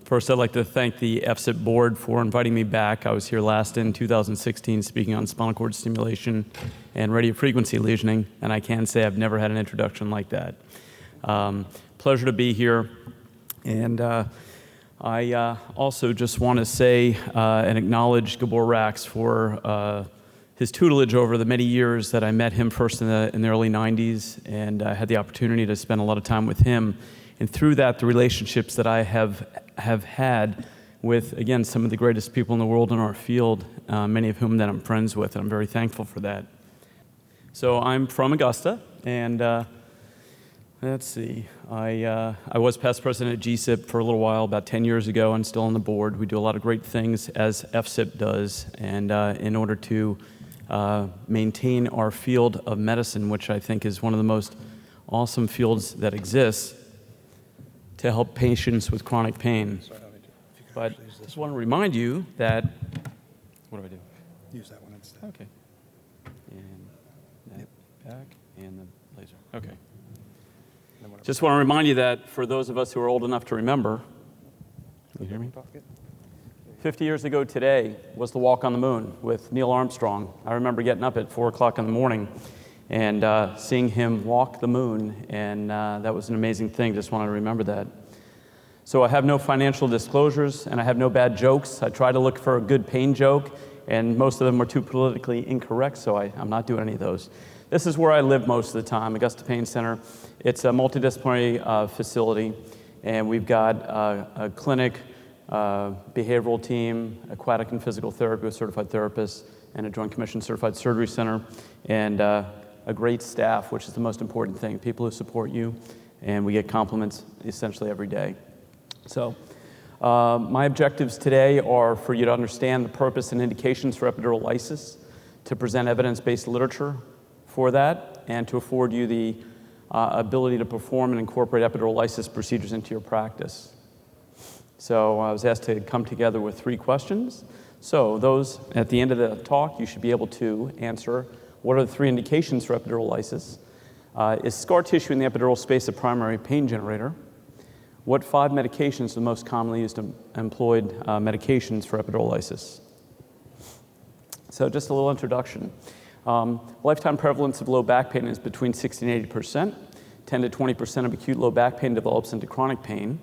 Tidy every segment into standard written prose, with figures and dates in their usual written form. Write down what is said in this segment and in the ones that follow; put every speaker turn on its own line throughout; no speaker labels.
First, I'd like to thank the EFSIT board for inviting me back. I was here last in 2016 speaking on spinal cord stimulation and radiofrequency lesioning, and I can say I've never had an introduction like that. Pleasure to be here. And I also just want to say and acknowledge Gabor Rax for his tutelage over the many years that I met him first in the early 90s, and I had the opportunity to spend a lot of time with him. And through that, the relationships that I have had with, again, some of the greatest people in the world in our field, many of whom that I'm friends with, and I'm very thankful for that. So I'm from Augusta, and let's see, I was past president at GSIP for a little while, about 10 years ago, and still on the board. We do a lot of great things, as EFSIP does, and in order to maintain our field of medicine, which I think is one of the most awesome fields that exists, to help patients with chronic pain. But I just want to remind you that, what do I do?
Use that one instead.
Okay. And that back and the laser. Okay. Just want to remind you that for those of us who are old enough to remember, can you hear me? 50 years ago today was the walk on the moon with Neil Armstrong. I remember getting up at 4 o'clock in the morning and seeing him walk the moon, and that was an amazing thing. Just wanted to remember that. So I have no financial disclosures, and I have no bad jokes. I try to look for a good pain joke, and most of them are too politically incorrect, so I'm not doing any of those. This is where I live most of the time, Augusta Pain Center. It's a multidisciplinary facility, and we've got a clinic, behavioral team, aquatic and physical therapy with certified therapists, and a Joint Commission certified surgery center, and a great staff, which is the most important thing, people who support you, and we get compliments essentially every day. So my objectives today are for you to understand the purpose and indications for epidurolysis, to present evidence-based literature for that, and to afford you the ability to perform and incorporate epidurolysis procedures into your practice. So I was asked to come together with 3 questions. So those, at the end of the talk, you should be able to answer, what are the 3 indications for epidurolysis? Is scar tissue in the epidural space a primary pain generator? What 5 medications are the most commonly used employed medications for epidurolysis? So just a little introduction. Lifetime prevalence of low back pain is between 60 and 80%. 10 to 20% of acute low back pain develops into chronic pain.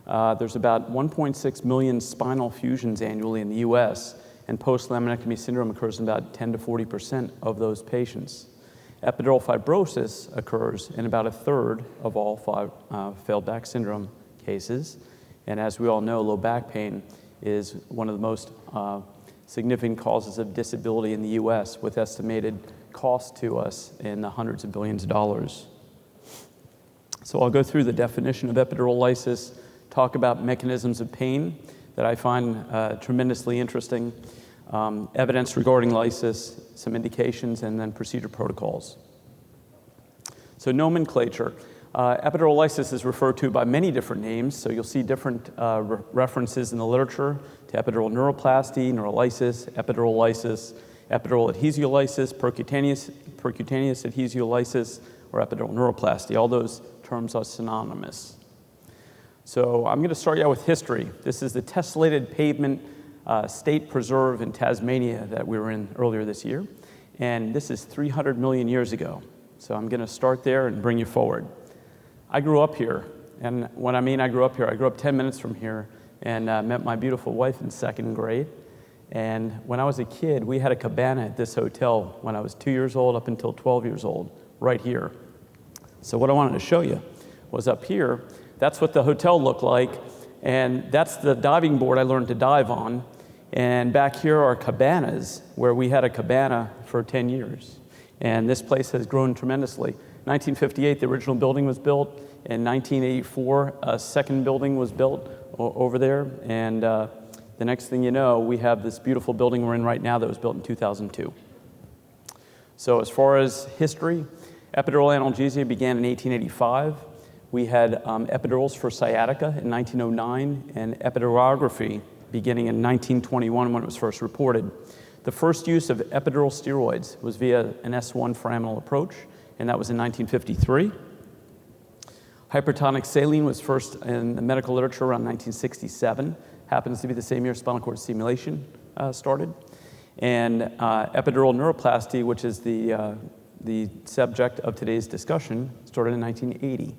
There's about 1.6 million spinal fusions annually in the US, and post-laminectomy syndrome occurs in about 10 to 40% of those patients. Epidural fibrosis occurs in about 1/3 of all failed back syndrome cases. And as we all know, low back pain is one of the most significant causes of disability in the US, with estimated cost to us in the hundreds of billions of dollars. So I'll go through the definition of epidurolysis, talk about mechanisms of pain that I find tremendously interesting, evidence regarding lysis, some indications, and then procedure protocols. So nomenclature. Epidurolysis is referred to by many different names, so you'll see different references in the literature to epidural neuroplasty, neurolysis, epidurolysis, epidural adhesiolysis, percutaneous adhesiolysis, or epidural neuroplasty. All those terms are synonymous. So I'm going to start you out with history. This is the tessellated pavement state preserve in Tasmania that we were in earlier this year, and this is 300 million years ago. So I'm going to start there and bring you forward. I grew up here, and when I mean I grew up here, I grew up 10 minutes from here and met my beautiful wife in 2nd grade. And when I was a kid, we had a cabana at this hotel when I was 2 years old up until 12 years old, right here. So what I wanted to show you was up here, that's what the hotel looked like, and that's the diving board I learned to dive on. And back here are cabanas, where we had a cabana for 10 years. And this place has grown tremendously. 1958, the original building was built. In 1984, a second building was built over there. And the next thing you know, we have this beautiful building we're in right now that was built in 2002. So as far as history, epidural analgesia began in 1885. We had epidurals for sciatica in 1909, and epidurography beginning in 1921 when it was first reported. The first use of epidural steroids was via an S1 foraminal approach, and that was in 1953. Hypertonic saline was first in the medical literature around 1967. Happens to be the same year spinal cord stimulation started. And epidural neuroplasty, which is the subject of today's discussion, started in 1980.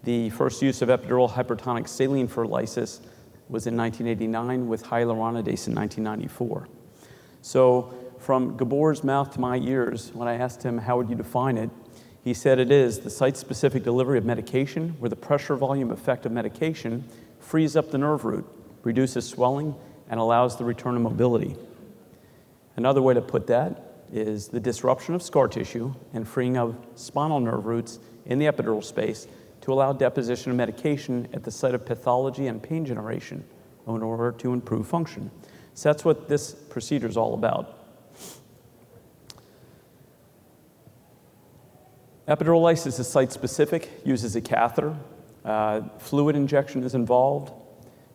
The first use of epidural hypertonic saline for lysis was in 1989 with hyaluronidase in 1994. So from Gabor's mouth to my ears, when I asked him how would you define it, he said it is the site-specific delivery of medication where the pressure volume effect of medication frees up the nerve root, reduces swelling, and allows the return of mobility. Another way to put that is the disruption of scar tissue and freeing of spinal nerve roots in the epidural space to allow deposition of medication at the site of pathology and pain generation in order to improve function. So that's what this procedure is all about. Epidurolysis is site-specific, uses a catheter. Fluid injection is involved.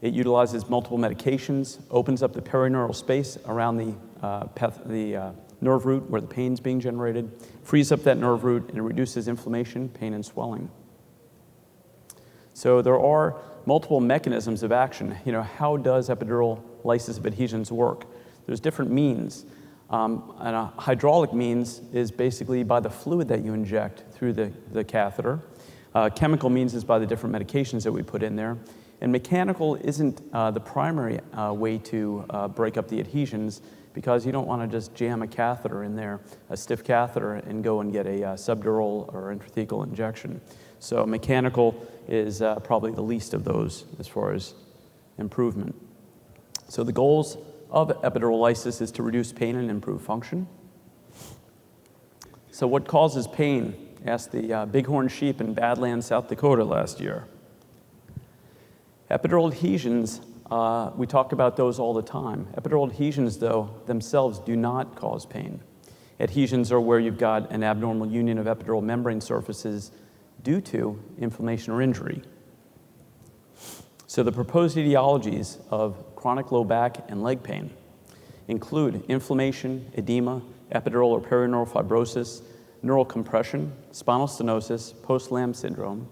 It utilizes multiple medications, opens up the perineural space around the nerve root where the pain is being generated, frees up that nerve root, and reduces inflammation, pain, and swelling. So there are multiple mechanisms of action. How does epidurolysis of adhesions work? There's different means. And a hydraulic means is basically by the fluid that you inject through the catheter. Chemical means is by the different medications that we put in there. And mechanical isn't the primary way to break up the adhesions because you don't want to just jam a catheter in there, a stiff catheter, and go and get a subdural or intrathecal injection. So mechanical is probably the least of those as far as improvement. So the goals of epidurolysis is to reduce pain and improve function. So what causes pain? Asked the bighorn sheep in Badlands, South Dakota last year. Epidural adhesions, we talk about those all the time. Epidural adhesions, though, themselves do not cause pain. Adhesions are where you've got an abnormal union of epidural membrane surfaces due to inflammation or injury. So the proposed etiologies of chronic low back and leg pain include inflammation, edema, epidural or perineural fibrosis, neural compression, spinal stenosis, post-Lamb syndrome,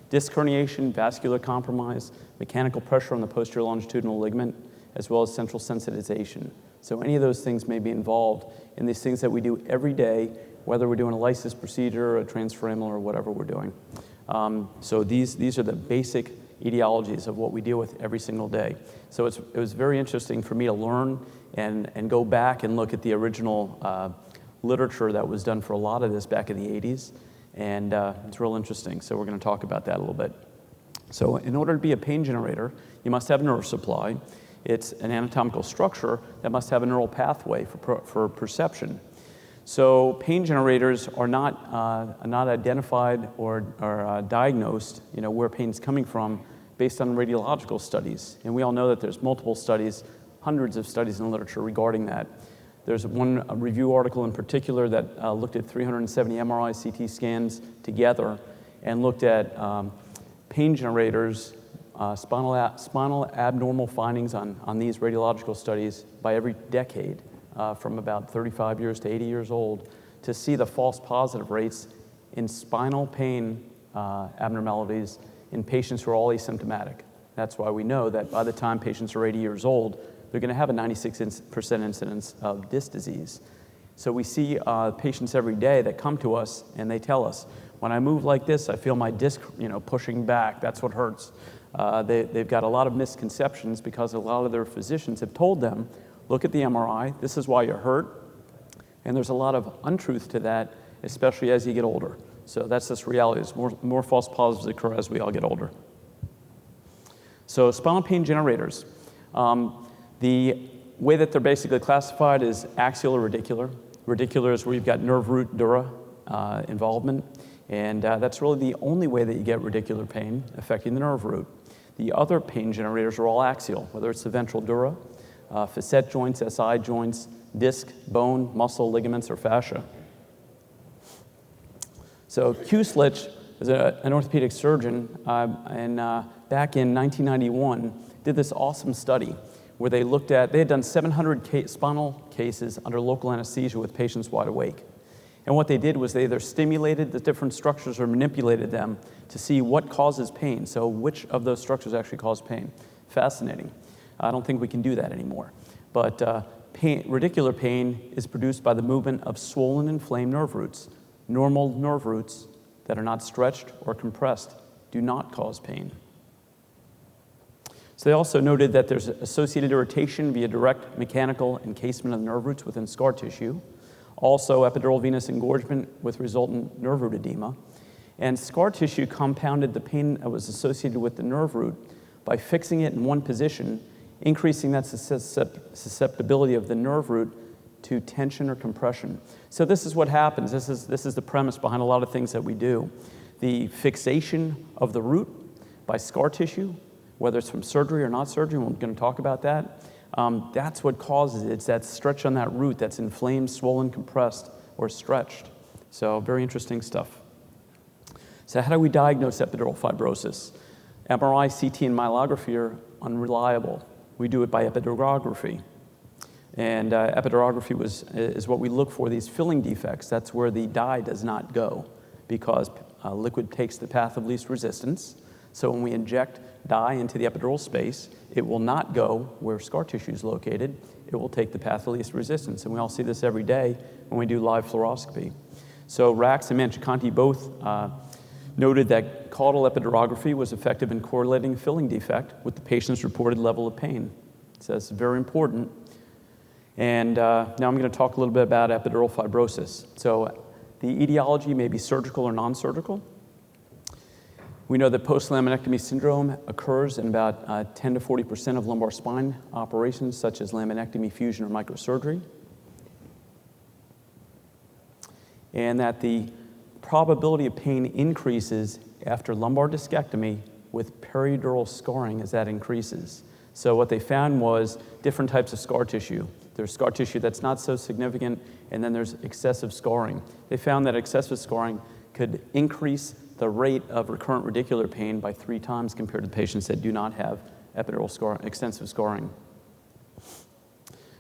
disc herniation, vascular compromise, mechanical pressure on the posterior longitudinal ligament, as well as central sensitization. So any of those things may be involved in these things that we do every day, whether we're doing a lysis procedure, a transforaminal, or whatever we're doing. So these are the basic etiologies of what we deal with every single day. So it was very interesting for me to learn and go back and look at the original literature that was done for a lot of this back in the 80s. And it's real interesting. So we're going to talk about that a little bit. So in order to be a pain generator, you must have a nerve supply. It's an anatomical structure that must have a neural pathway for perception. So pain generators are not identified or diagnosed, where pain's coming from based on radiological studies. And we all know that there's multiple studies, hundreds of studies in the literature regarding that. There's one review article in particular that looked at 370 MRI CT scans together and looked at pain generators, spinal abnormal findings on these radiological studies by every decade. From about 35 years to 80 years old, to see the false positive rates in spinal pain abnormalities in patients who are all asymptomatic. That's why we know that by the time patients are 80 years old, they're going to have a 96% incidence of disc disease. So we see patients every day that come to us and they tell us, when I move like this, I feel my disc pushing back. That's what hurts. They've got a lot of misconceptions because a lot of their physicians have told them, look at the MRI, this is why you're hurt. And there's a lot of untruth to that, especially as you get older. So that's just reality. More false positives occur as we all get older. So spinal pain generators. The way that they're basically classified is axial or radicular. Radicular is where you've got nerve root dura involvement. And that's really the only way that you get radicular pain affecting the nerve root. The other pain generators are all axial, whether it's the ventral dura, facet joints, SI joints, disc, bone, muscle, ligaments, or fascia. So Q-Slitch is an orthopedic surgeon, and back in 1991 did this awesome study where they had done 700 spinal cases under local anesthesia with patients wide awake. And what they did was they either stimulated the different structures or manipulated them to see what causes pain. So which of those structures actually cause pain? Fascinating. I don't think we can do that anymore. But radicular pain is produced by the movement of swollen, inflamed nerve roots. Normal nerve roots that are not stretched or compressed do not cause pain. So they also noted that there's associated irritation via direct mechanical encasement of nerve roots within scar tissue. Also, epidural venous engorgement with resultant nerve root edema. And scar tissue compounded the pain that was associated with the nerve root by fixing it in one position, increasing that susceptibility of the nerve root to tension or compression. So this is what happens. This is the premise behind a lot of things that we do. The fixation of the root by scar tissue, whether it's from surgery or not surgery, we're going to talk about that. That's what causes it. It's that stretch on that root that's inflamed, swollen, compressed, or stretched. So very interesting stuff. So how do we diagnose epidural fibrosis? MRI, CT, and myelography are unreliable. We do it by epidurography. And epidurography is what we look for, these filling defects. That's where the dye does not go because liquid takes the path of least resistance. So when we inject dye into the epidural space, it will not go where scar tissue is located. It will take the path of least resistance. And we all see this every day when we do live fluoroscopy. So Rax and Manchicanti both noted that caudal epidurography was effective in correlating filling defect with the patient's reported level of pain. So that's very important. And now I'm going to talk a little bit about epidural fibrosis. So the etiology may be surgical or non-surgical. We know that post-laminectomy syndrome occurs in about 10 to 40% of lumbar spine operations, such as laminectomy, fusion, or microsurgery. And that the probability of pain increases after lumbar discectomy with peridural scarring as that increases. So what they found was different types of scar tissue. There's scar tissue that's not so significant, and then there's excessive scarring. They found that excessive scarring could increase the rate of recurrent radicular pain by 3 times compared to patients that do not have epidural extensive scarring.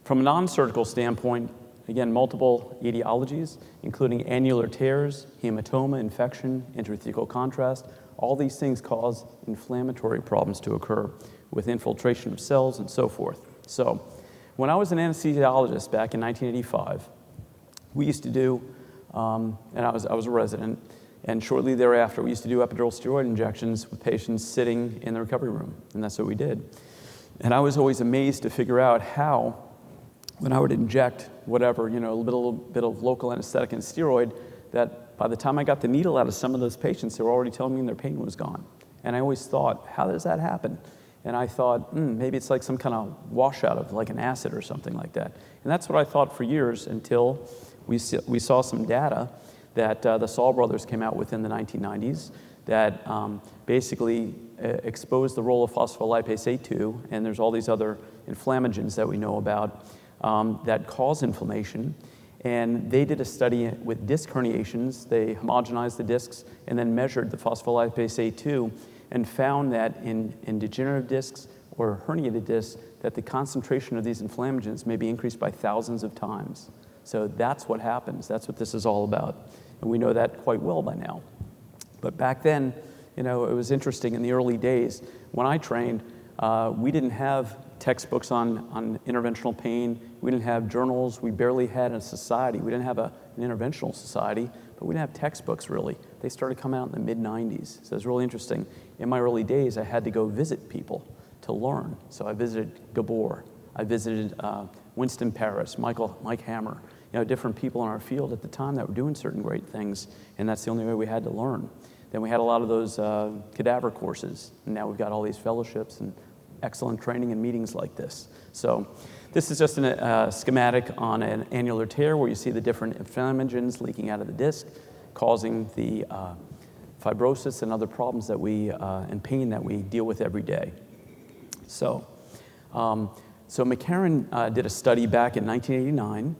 From a non-surgical standpoint, again, multiple etiologies, including annular tears, hematoma, infection, intrathecal contrast. All these things cause inflammatory problems to occur with infiltration of cells and so forth. So when I was an anesthesiologist back in 1985, we used to do, and I was a resident, and shortly thereafter, we used to do epidural steroid injections with patients sitting in the recovery room, and that's what we did. And I was always amazed to figure out how, when I would inject whatever, a little bit of local anesthetic and steroid, that by the time I got the needle out of some of those patients, they were already telling me their pain was gone. And I always thought, how does that happen? And I thought, maybe it's like some kind of washout of like an acid or something like that. And that's what I thought for years until we saw some data that the Saul brothers came out with in the 1990s that basically exposed the role of phospholipase A2, and there's all these other inflammagens that we know about that cause inflammation. And they did a study with disc herniations. They homogenized the discs and then measured the phospholipase A2 and found that in degenerative discs or herniated discs that the concentration of these inflammagens may be increased by thousands of times. So that's what happens. That's what this is all about. And we know that quite well by now. But back then, it was interesting in the early days. When I trained, we didn't have textbooks on interventional pain. We didn't have journals. We barely had a society. We didn't have an interventional society, but we didn't have textbooks really. They started coming out in the mid-90s. So it was really interesting. In my early days, I had to go visit people to learn. So I visited Gabor. I visited Winston Paris, Mike Hammer, different people in our field at the time that were doing certain great things, and that's the only way we had to learn. Then we had a lot of those cadaver courses, and now we've got all these fellowships and excellent training and meetings like this. So this is just a schematic on an annular tear where you see the different inflammagens leaking out of the disc, causing the fibrosis and other problems that and pain that we deal with every day. So McCarran did a study back in 1989,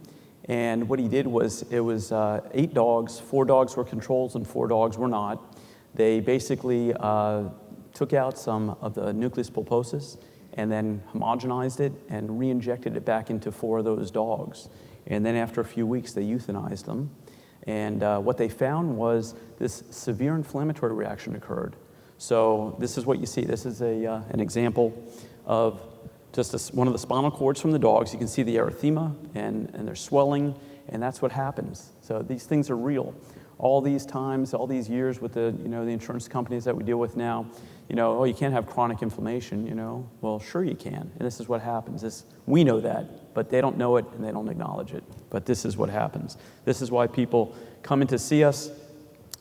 and what he did was, it was 8 dogs, 4 dogs were controls and 4 dogs were not. They basically took out some of the nucleus pulposus and then homogenized it and re-injected it back into 4 of those dogs. And then after a few weeks, they euthanized them. And what they found was this severe inflammatory reaction occurred. So this is what you see. This is an example of just one of the spinal cords from the dogs. You can see the erythema and they're swelling, and that's what happens. So these things are real. All these times, all these years with the insurance companies that we deal with now, oh, you can't have chronic inflammation, Well, sure you can, and this is what happens. We know that, but they don't know it and they don't acknowledge it. But this is what happens. This is why people come in to see us.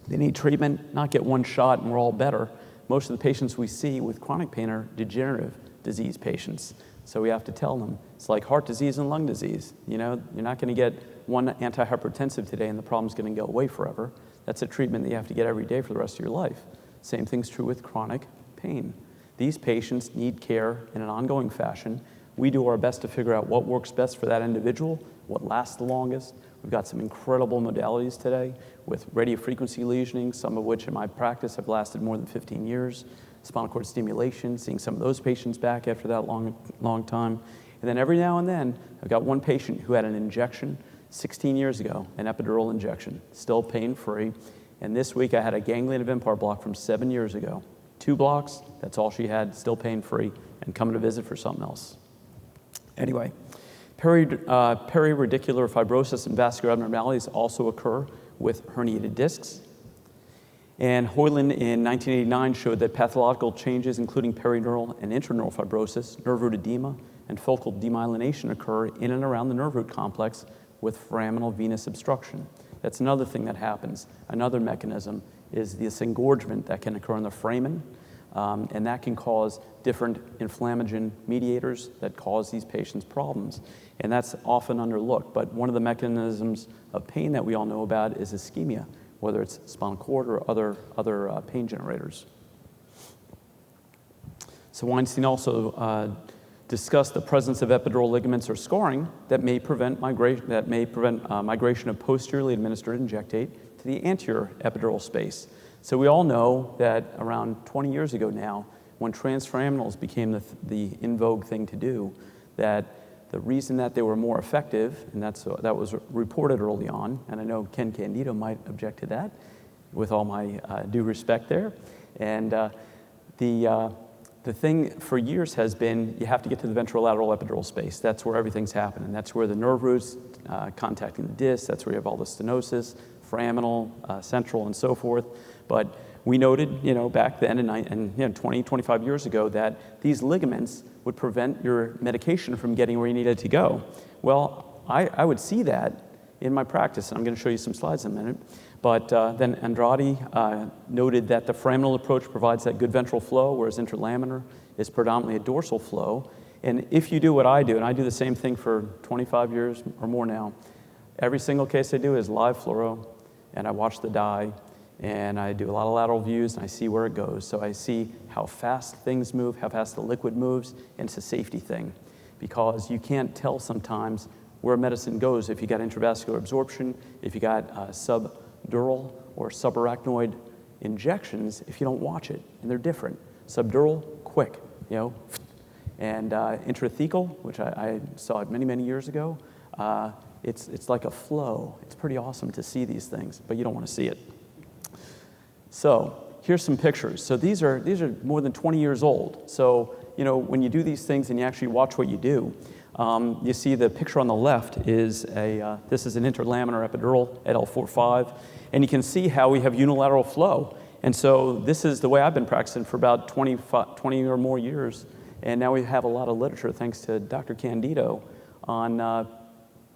They need treatment, not get one shot and we're all better. Most of the patients we see with chronic pain are degenerative disease patients. So we have to tell them, it's like heart disease and lung disease. You're not going to get one antihypertensive today and the problem's going to go away forever. That's a treatment that you have to get every day for the rest of your life. Same thing's true with chronic pain. These patients need care in an ongoing fashion. We do our best to figure out what works best for that individual, what lasts the longest. We've got some incredible modalities today with radiofrequency lesioning, some of which in my practice have lasted more than 15 years. Spinal cord stimulation, seeing some of those patients back after that long time. And then every now and then, I've got one patient who had an injection 16 years ago, an epidural injection, still pain-free. And this week I had a ganglion of impart block from 7 years ago. 2 blocks, that's all she had, still pain-free, and coming to visit for something else. Anyway, periradicular fibrosis and vascular abnormalities also occur with herniated discs. And Hoyland in 1989 showed that pathological changes, including perineural and intraneural fibrosis, nerve root edema, and focal demyelination occur in and around the nerve root complex with foraminal venous obstruction. That's another thing that happens. Another mechanism is this engorgement that can occur in the foramen, and that can cause different inflammagen mediators that cause these patients problems. And that's often underlooked. But one of the mechanisms of pain that we all know about is ischemia, whether it's spinal cord or other pain generators. So Weinstein also discussed the presence of epidural ligaments or scarring that may prevent migration of posteriorly administered injectate to the anterior epidural space. So we all know that around 20 years ago now, when transforaminals became the in vogue thing to do, that the reason that they were more effective, and that was reported early on, and I know Ken Candido might object to that, with all my due respect there. And the thing for years has been you have to get to the ventrolateral epidural space. That's where everything's happening. That's where the nerve roots contacting the disc. That's where you have all the stenosis, foraminal, central, and so forth. But we noted, back then and 20, 25 years ago that these ligaments would prevent your medication from getting where you needed to go. Well, I would see that in my practice, and I'm going to show you some slides in a minute. But then Andrade noted that the foraminal approach provides that good ventral flow, whereas interlaminar is predominantly a dorsal flow. And if you do what I do, and I do the same thing for 25 years or more now, every single case I do is live fluoro, and I watch the dye, and I do a lot of lateral views, and I see where it goes. So I see how fast things move, how fast the liquid moves, and it's a safety thing. Because you can't tell sometimes where medicine goes if you got intravascular absorption, if you got subdural or subarachnoid injections, if you don't watch it, and they're different. Subdural, quick, and intrathecal, which I saw it many, many years ago, it's like a flow. It's pretty awesome to see these things, but you don't want to see it. So here's some pictures. So these are more than 20 years old. So when you do these things and you actually watch what you do, you see the picture on the left is this is an interlaminar epidural at L4-5, and you can see how we have unilateral flow. And so this is the way I've been practicing for about 20 or more years, and now we have a lot of literature, thanks to Dr. Candido, on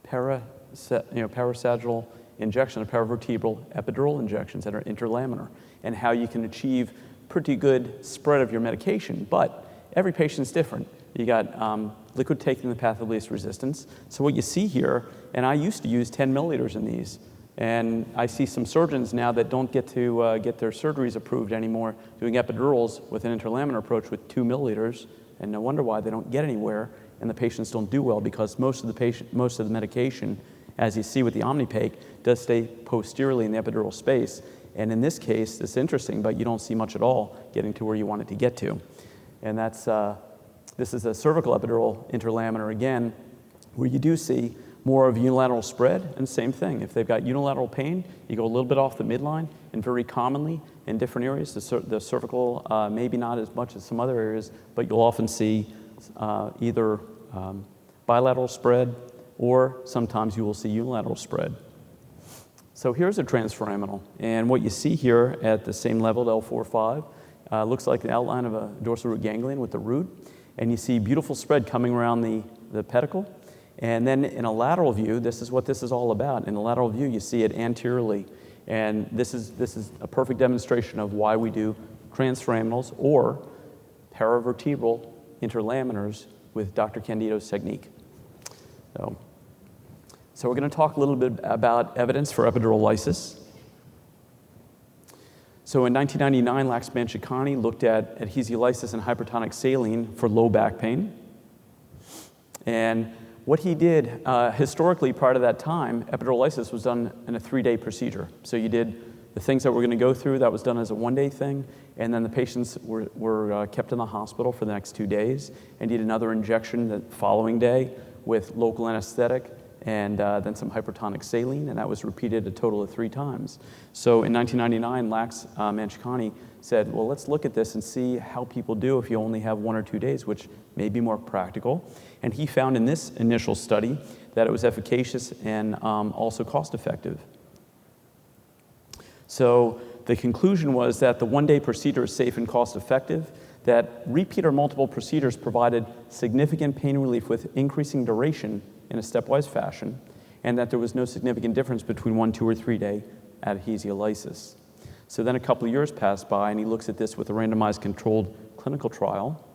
parasagittal injection of paravertebral epidural injections that are interlaminar, and how you can achieve pretty good spread of your medication. But every patient's different. You got liquid taking the path of least resistance. So what you see here, and I used to use 10 milliliters in these, and I see some surgeons now that don't get to get their surgeries approved anymore doing epidurals with an interlaminar approach with 2 milliliters, and no wonder why they don't get anywhere, and the patients don't do well because most of the medication, as you see with the Omnipake, does stay posteriorly in the epidural space. And in this case, it's interesting, but you don't see much at all getting to where you want it to get to. And that's this is a cervical epidural interlaminar again, where you do see more of unilateral spread, and same thing. If they've got unilateral pain, you go a little bit off the midline, and very commonly in different areas, the cervical, maybe not as much as some other areas, but you'll often see either bilateral spread, or sometimes you will see unilateral spread. So here's a transforaminal, and what you see here at the same level, L4-5, looks like the outline of a dorsal root ganglion with the root, and you see beautiful spread coming around the pedicle. And then in a lateral view, this is what this is all about. In a lateral view, you see it anteriorly, and this is a perfect demonstration of why we do transforaminals or paravertebral interlaminars with Dr. Candido's technique. So we're going to talk a little bit about evidence for epidurolysis. So in 1999, Laxman-Shikani looked at adhesiolysis and hypertonic saline for low back pain. And what he did, historically prior to that time, epidurolysis was done in a 3-day procedure. So you did the things that we're going to go through, that was done as a 1-day thing, and then the patients were kept in the hospital for the next 2 days and did another injection the following day with local anesthetic and then some hypertonic saline, and that was repeated a total of 3 times. So in 1999, Laxman-Shikani said, well, let's look at this and see how people do if you only have 1 or 2 days, which may be more practical. And he found in this initial study that it was efficacious and also cost-effective. So the conclusion was that the 1-day procedure is safe and cost-effective, that repeat or multiple procedures provided significant pain relief with increasing duration in a stepwise fashion, and that there was no significant difference between 1, 2, or 3-day adhesiolysis. So then a couple of years passed by, and he looks at this with a randomized controlled clinical trial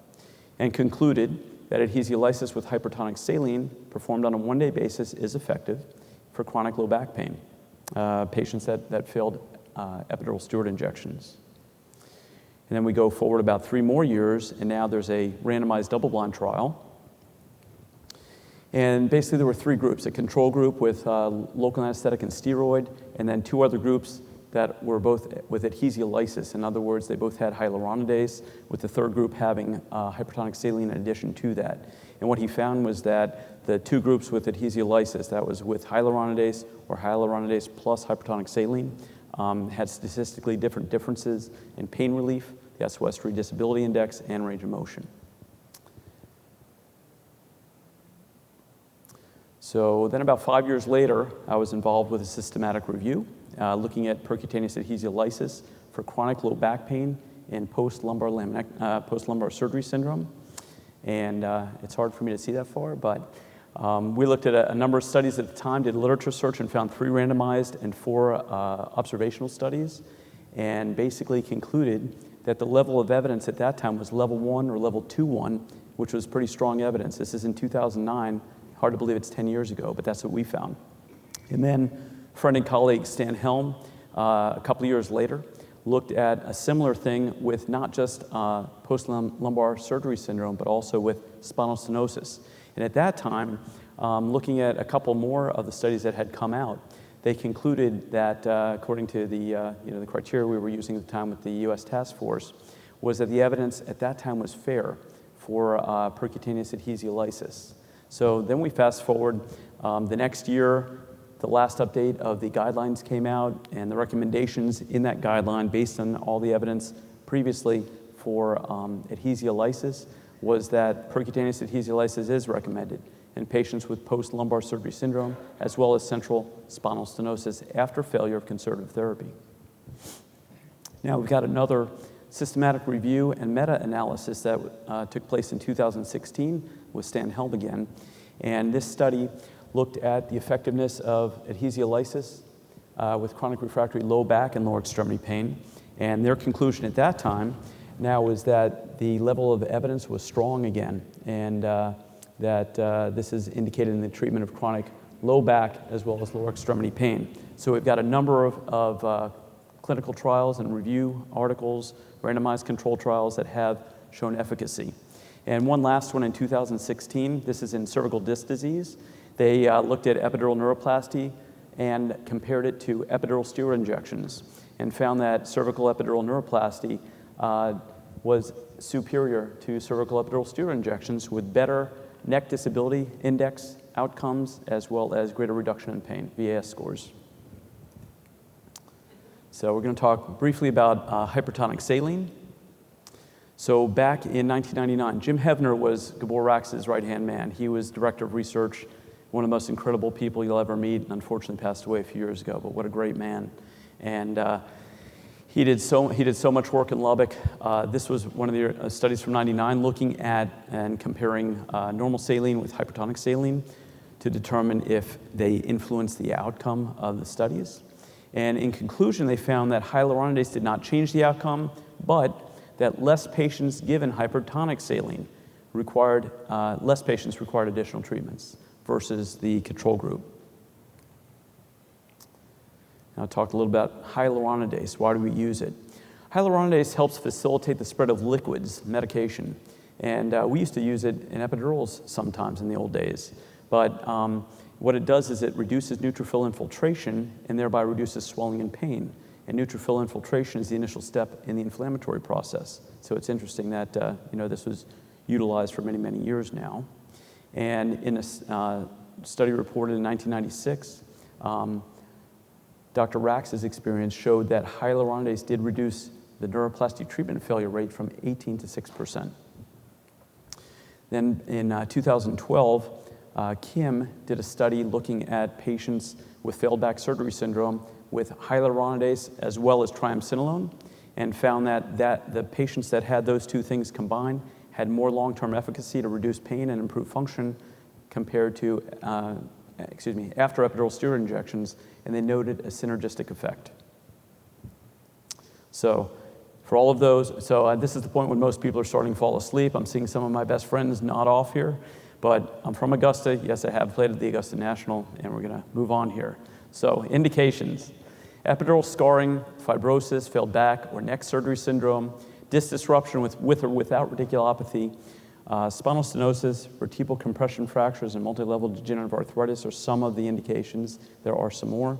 and concluded that adhesiolysis with hypertonic saline performed on a 1-day basis is effective for chronic low back pain, patients that failed epidural steroid injections. And then we go forward about 3 more years, and now there's a randomized double-blind trial. And basically there were 3 groups, a control group with local anesthetic and steroid, and then 2 other groups that were both with adhesiolysis. In other words, they both had hyaluronidase, with the 3rd group having hypertonic saline in addition to that. And what he found was that the 2 groups with adhesiolysis, that was with hyaluronidase or hyaluronidase plus hypertonic saline, had statistically different differences in pain relief, the SOS3 disability index, and range of motion. So then about 5 years later, I was involved with a systematic review looking at percutaneous adhesiolysis for chronic low back pain in post-lumbar surgery syndrome. And it's hard for me to see that far, but we looked at a number of studies at the time, did literature search, and found 3 randomized and 4 observational studies, and basically concluded that the level of evidence at that time was level 1 or level 2-1, which was pretty strong evidence. This is in 2009. Hard to believe it's 10 years ago, but that's what we found. And then friend and colleague Stan Helm, a couple of years later, looked at a similar thing with not just post-lumbar surgery syndrome, but also with spinal stenosis. And at that time, looking at a couple more of the studies that had come out, they concluded that, according to the criteria we were using at the time with the U.S. task force, was that the evidence at that time was fair for percutaneous adhesiolysis. So then we fast forward the next year, the last update of the guidelines came out, and the recommendations in that guideline, based on all the evidence previously for adhesiolysis, was that percutaneous adhesiolysis is recommended in patients with post-lumbar surgery syndrome, as well as central spinal stenosis after failure of conservative therapy. Now we've got another systematic review and meta-analysis that took place in 2016 with Stan Helm again. And this study looked at the effectiveness of adhesiolysis with chronic refractory low back and lower extremity pain. And their conclusion at that time now was that the level of evidence was strong again, and that this is indicated in the treatment of chronic low back as well as lower extremity pain. So we've got a number of clinical trials and review articles, randomized control trials that have shown efficacy. And one last one in 2016, this is in cervical disc disease. They looked at epidural neuroplasty and compared it to epidural steroid injections, and found that cervical epidural neuroplasty was superior to cervical epidural steroid injections with better neck disability index outcomes, as well as greater reduction in pain, VAS scores. So we're going to talk briefly about hypertonic saline. So back in 1999, Jim Hevner was Gabor Rax's right-hand man. He was director of research, one of the most incredible people you'll ever meet, and unfortunately passed away a few years ago, but what a great man. And he did so much work in Lubbock. This was one of the studies from '99 looking at and comparing normal saline with hypertonic saline to determine if they influence the outcome of the studies. And in conclusion, they found that hyaluronidase did not change the outcome, but that less patients given hypertonic saline required additional treatments versus the control group. Now I'll talk a little about hyaluronidase. Why do we use it? Hyaluronidase helps facilitate the spread of liquids, medication. And we used to use it in epidurals sometimes in the old days. But what it does is it reduces neutrophil infiltration and thereby reduces swelling and pain. And neutrophil infiltration is the initial step in the inflammatory process. So it's interesting that this was utilized for many, many years now. And in a study reported in 1996, Dr. Rax's experience showed that hyaluronidase did reduce the neuroplastic treatment failure rate from 18 to 6%. Then in 2012, Kim did a study looking at patients with failed back surgery syndrome with hyaluronidase as well as triamcinolone, and found that the patients that had those two things combined had more long-term efficacy to reduce pain and improve function compared to after epidural steroid injections, and they noted a synergistic effect. So for all of those, this is the point when most people are starting to fall asleep. I'm seeing some of my best friends nod off here, but I'm from Augusta. Yes, I have played at the Augusta National, and we're going to move on here. So indications: epidural scarring, fibrosis, failed back or neck surgery syndrome, disc disruption with or without radiculopathy, spinal stenosis, vertebral compression fractures, and multi-level degenerative arthritis are some of the indications. There are some more.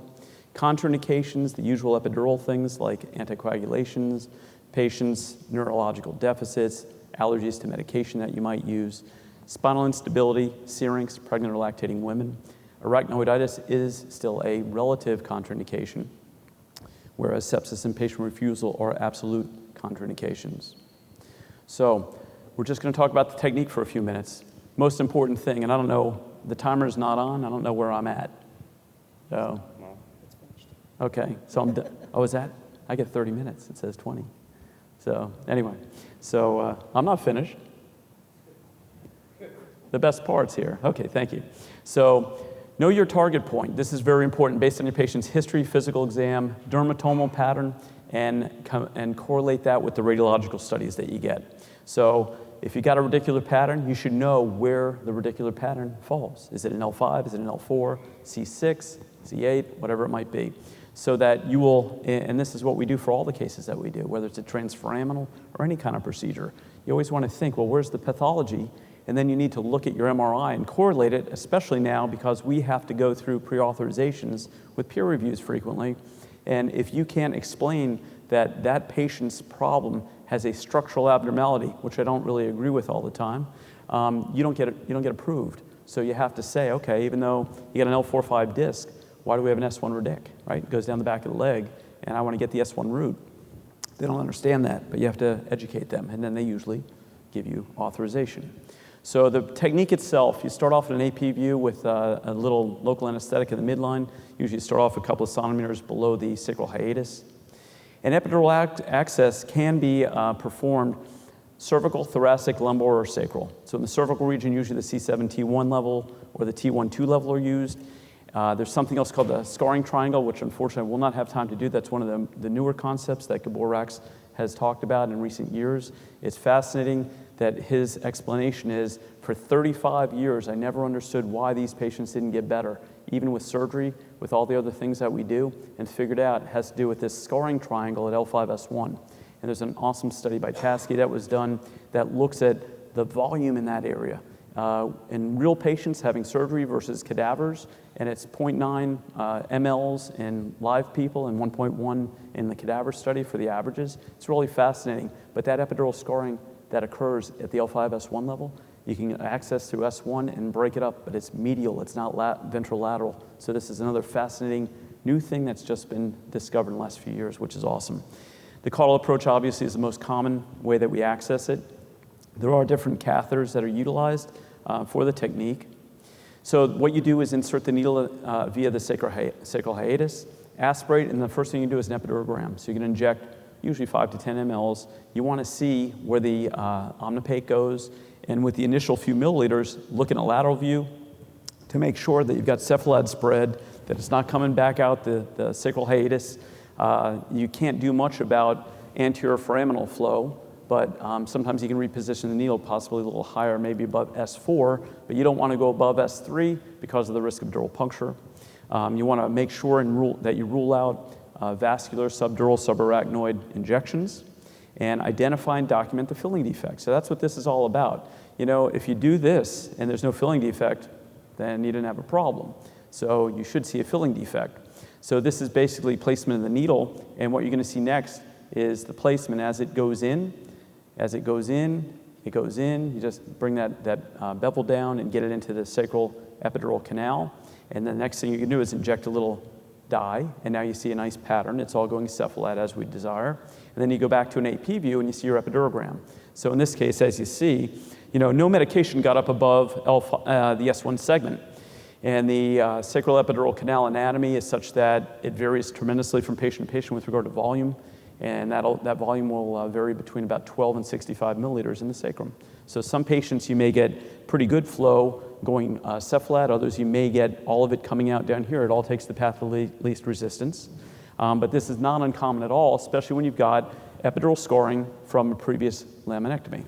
Contraindications, the usual epidural things like anticoagulations, patients, neurological deficits, allergies to medication that you might use, spinal instability, syrinx, pregnant or lactating women. Arachnoiditis is still a relative contraindication, whereas sepsis and patient refusal are absolute contraindications. So we're just going to talk about the technique for a few minutes. Most important thing, and I don't know, the timer's not on. I don't know where I'm at. So,
Well, it's finished.
okay, so I'm done. Oh, is that? I get 30 minutes. It says 20. So anyway, I'm not finished. The best part's here. Okay, thank you. So know your target point. This is very important based on your patient's history, physical exam, dermatomal pattern, and correlate that with the radiological studies that you get. So if you got a radicular pattern, you should know where the radicular pattern falls. Is it an L5? Is it an L4? C6? C8? Whatever it might be. So that you will, and this is what we do for all the cases that we do, whether it's a transforaminal or any kind of procedure. You always want to think, well, where's the pathology? And then you need to look at your MRI and correlate it, especially now because we have to go through pre-authorizations with peer reviews frequently. And if you can't explain that that patient's problem has a structural abnormality, which I don't really agree with all the time, you don't get approved. So you have to say, okay, even though you got an L4-5 disc, why do we have an S1 radic, right? It goes down the back of the leg, and I want to get the S1 root. They don't understand that, but you have to educate them, and then they usually give you authorization. So the technique itself, you start off in an AP view with a little local anesthetic in the midline. Usually you start off a couple of centimeters below the sacral hiatus. And epidural access can be performed cervical, thoracic, lumbar, or sacral. So in the cervical region, usually the C7 T1 level or the T1-2 level are used. There's something else called the scarring triangle, which unfortunately I will not have time to do. That's one of the newer concepts that Gabor Rax has talked about in recent years. It's fascinating that his explanation is, for 35 years, I never understood why these patients didn't get better, even with surgery, with all the other things that we do, and figured out it has to do with this scarring triangle at L5S1. And there's an awesome study by Tasky that was done that looks at the volume in that area. In real patients having surgery versus cadavers, and it's 0.9 mLs in live people and 1.1 in the cadaver study for the averages. It's really fascinating, but that epidural scarring that occurs at the L5S1 level You can access through S1 and break it up, but it's medial, it's not ventrolateral. So this is another fascinating new thing that's just been discovered in the last few years, which is awesome. The caudal approach obviously is the most common way that we access it. There are different catheters that are utilized for the technique. So what you do is insert the needle via the sacral hiatus, aspirate, and the first thing you do is an epidurogram. So you can inject usually 5 to 10 mLs. You want to see where the omnipaque goes, and with the initial few milliliters, look in a lateral view to make sure that you've got cephalad spread, that it's not coming back out the sacral hiatus. You can't do much about anterior foraminal flow, but sometimes you can reposition the needle possibly a little higher, maybe above S4, but you don't want to go above S3 because of the risk of dural puncture. You want to make sure that you rule out vascular, subdural, subarachnoid injections, and identify and document the filling defect. So that's what this is all about. You know, if you do this and there's no filling defect, then you didn't have a problem. So you should see a filling defect. So this is basically placement of the needle, and what you're going to see next is the placement as it goes in. As it goes in, it goes in. You just bring that bevel down and get it into the sacral epidural canal. And the next thing you can do is inject a little dye, and now you see a nice pattern. It's all going cephalad as we desire. And then you go back to an AP view and you see your epidurogram. So in this case, as you see, you know, no medication got up above the S1 segment. And the sacral epidural canal anatomy is such that it varies tremendously from patient to patient with regard to volume. And that volume will vary between about 12 and 65 milliliters in the sacrum. So some patients you may get pretty good flow going cephalad, others you may get all of it coming out down here. It all takes the path of least resistance. But this is not uncommon at all, especially when you've got epidural scarring from a previous laminectomy.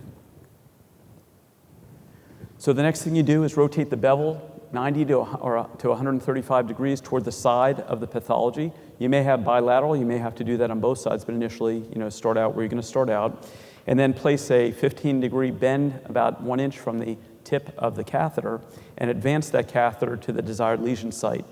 So the next thing you do is rotate the bevel 90 to 135 degrees toward the side of the pathology. You may have bilateral, you may have to do that on both sides, but initially, you know, start out where you're going to start out. And then place a 15-degree bend about 1 inch from the tip of the catheter and advance that catheter to the desired lesion site.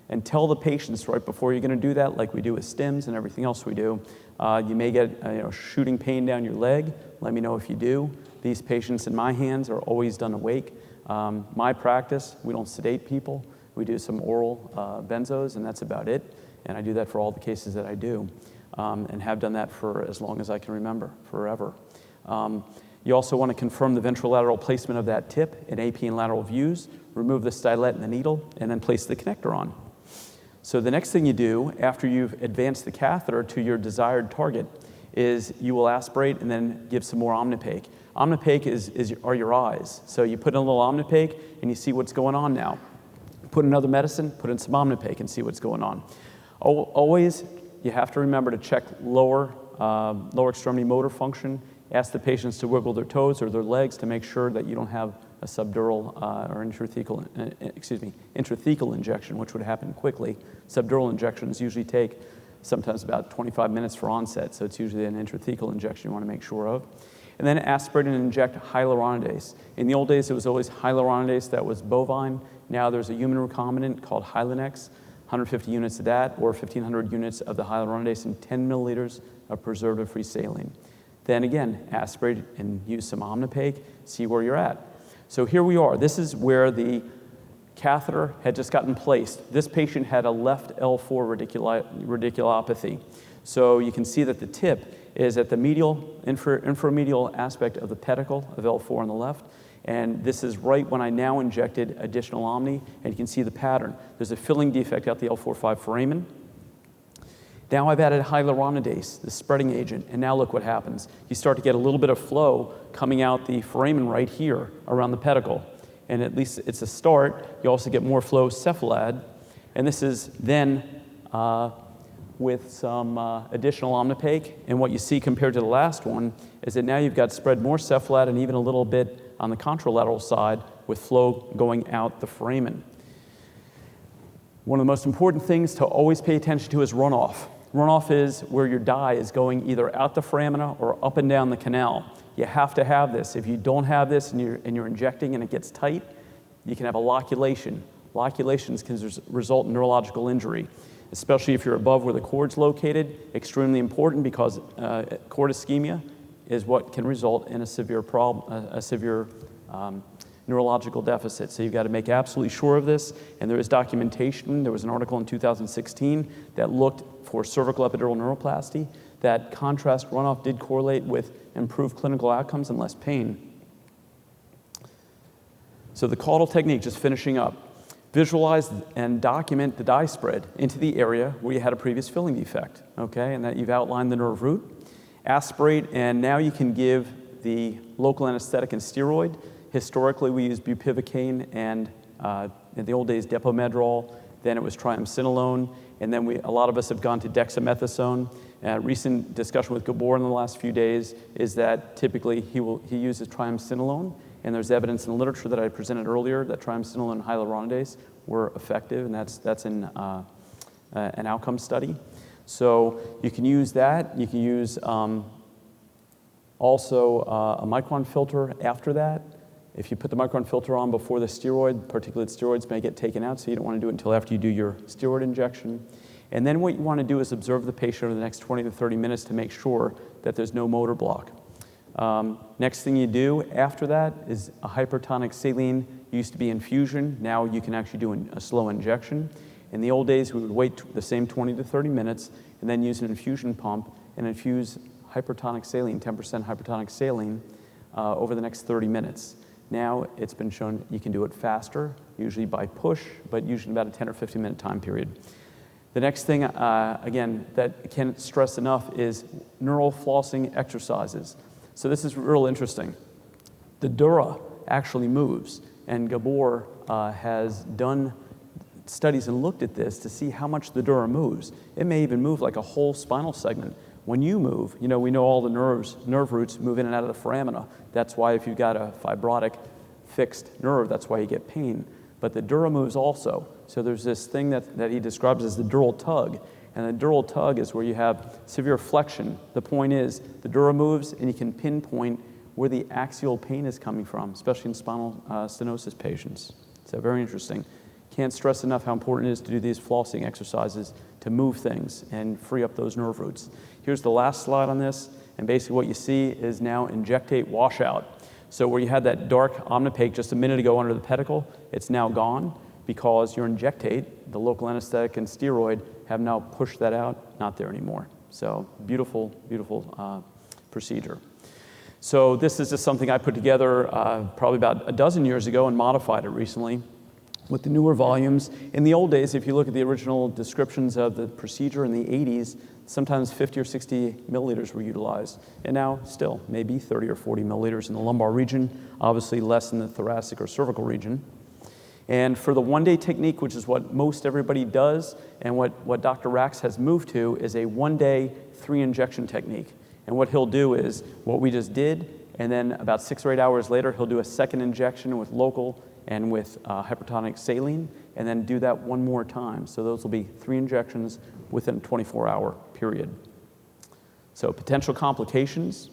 And tell the patients right before you're going to do that, like we do with stims and everything else we do, you may get shooting pain down your leg. Let me know if you do. These patients in my hands are always done awake. My practice, we don't sedate people. We do some oral benzos, and that's about it. And I do that for all the cases that I do, and have done that for as long as I can remember, forever. You also want to confirm the ventrolateral placement of that tip in AP and lateral views, remove the stylet and the needle, and then place the connector on. So the next thing you do after you've advanced the catheter to your desired target is you will aspirate and then give some more omnipaque. Omnipaque are your eyes. So you put in a little omnipaque and you see what's going on now. Put another medicine, put in some omnipaque and see what's going on. Always, you have to remember to check lower extremity motor function. Ask the patients to wiggle their toes or their legs to make sure that you don't have a subdural or intrathecal injection, which would happen quickly. Subdural injections usually take sometimes about 25 minutes for onset, so it's usually an intrathecal injection you want to make sure of. And then aspirate and inject hyaluronidase. In the old days, it was always hyaluronidase that was bovine. Now there's a human recombinant called Hylenex, 150 units of that, or 1,500 units of the hyaluronidase and 10 milliliters of preservative-free saline. Then again, aspirate and use some omnipaque, see where you're at. So here we are. This is where the catheter had just gotten placed. This patient had a left L4 radiculopathy. So you can see that the tip is at the medial, inframedial aspect of the pedicle of L4 on the left. And this is right when I now injected additional omni, and you can see the pattern. There's a filling defect at the L4-5 foramen. Now I've added hyaluronidase, the spreading agent, and now look what happens. You start to get a little bit of flow coming out the foramen right here around the pedicle. And at least it's a start. You also get more flow cephalad. And this is then with some additional omnipaque. And what you see compared to the last one is that now you've got spread more cephalad and even a little bit on the contralateral side with flow going out the foramen. One of the most important things to always pay attention to is runoff. Runoff is where your dye is going either out the foramina or up and down the canal. You have to have this. If you don't have this and you're injecting and it gets tight, you can have a loculation. Loculations can result in neurological injury, especially if you're above where the cord's located. Extremely important because cord ischemia is what can result in a severe problem, neurological deficit. So you've got to make absolutely sure of this, and there is documentation. There was an article in 2016 that looked for cervical epidural neuroplasty, that contrast runoff did correlate with improved clinical outcomes and less pain. So the Caudal technique, just finishing up, visualize and document the dye spread into the area where you had a previous filling defect, okay, and that you've outlined the nerve root. Aspirate, and now you can give the local anesthetic and steroid. Historically, we used bupivacaine and, in the old days, Depomedrol. Then it was triamcinolone, and then a lot of us have gone to dexamethasone. Recent discussion with Gabor in the last few days is that typically he uses triamcinolone, and there's evidence in the literature that I presented earlier that triamcinolone and hyaluronidase were effective, and that's in an outcome study. So you can use that. You can use also a micron filter after that. If you put the micron filter on before the steroid, particulate steroids may get taken out, so you don't want to do it until after you do your steroid injection. And then what you want to do is observe the patient over the next 20 to 30 minutes to make sure that there's no motor block. Next thing you do after that is a hypertonic saline. Used to be infusion. Now you can actually do a slow injection. In the old days, we would wait the same 20 to 30 minutes and then use an infusion pump and infuse hypertonic saline, 10% hypertonic saline, over the next 30 minutes. Now it's been shown you can do it faster, usually by push, but usually about a 10 or 15 minute time period. The next thing, again, that I can't stress enough is neural flossing exercises. So this is real interesting. The dura actually moves, and Gabor has done studies and looked at this to see how much the dura moves. It may even move like a whole spinal segment. When you move, we know all the nerve roots move in and out of the foramina. That's why if you've got a fibrotic fixed nerve, that's why you get pain. But the dura moves also. So there's this thing that he describes as the dural tug. And the dural tug is where you have severe flexion. The point is, the dura moves, and you can pinpoint where the axial pain is coming from, especially in spinal stenosis patients. So very interesting. Can't stress enough how important it is to do these flossing exercises to move things and free up those nerve roots. Here's the last slide on this, and basically what you see is now injectate washout. So where you had that dark omnipaque just a minute ago under the pedicle, it's now gone because your injectate, the local anesthetic and steroid, have now pushed that out, not there anymore. So beautiful, beautiful procedure. So this is just something I put together probably about a dozen years ago and modified it recently with the newer volumes. In the old days, if you look at the original descriptions of the procedure in the 80s, sometimes 50 or 60 milliliters were utilized. And now still, maybe 30 or 40 milliliters in the lumbar region, obviously less in the thoracic or cervical region. And for the one-day technique, which is what most everybody does, and what Dr. Rax has moved to, is a one-day 3-injection technique. And what he'll do is what we just did, and then about 6 or 8 hours later, he'll do a second injection with local and with hypertonic saline, and then do that one more time. So those will be 3 injections within a 24-hour period. So potential complications,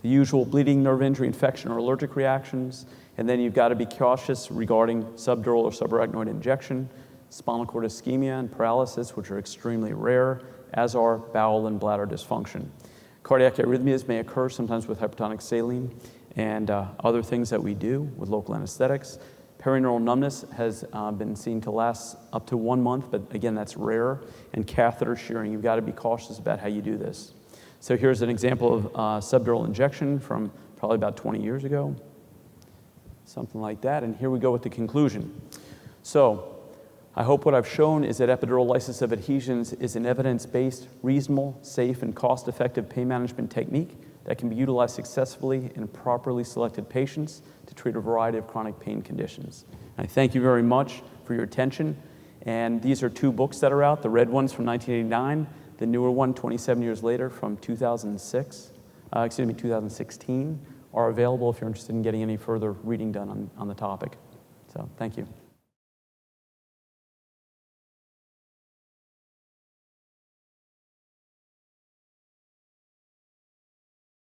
the usual bleeding, nerve injury, infection, or allergic reactions, and then you've got to be cautious regarding subdural or subarachnoid injection, spinal cord ischemia and paralysis, which are extremely rare, as are bowel and bladder dysfunction. Cardiac arrhythmias may occur sometimes with hypertonic saline, and other things that we do with local anesthetics. Perineural numbness has been seen to last up to 1 month, but again, that's rare. And catheter shearing, you've got to be cautious about how you do this. So here's an example of subdural injection from probably about 20 years ago, something like that. And here we go with the conclusion. So I hope what I've shown is that epidurolysis of adhesions is an evidence-based, reasonable, safe, and cost-effective pain management technique that can be utilized successfully in properly selected patients to treat a variety of chronic pain conditions. I thank you very much for your attention. And these are 2 books that are out. The red one's from 1989, the newer one 27 years later from 2016 are available if you're interested in getting any further reading done on the topic. So thank you.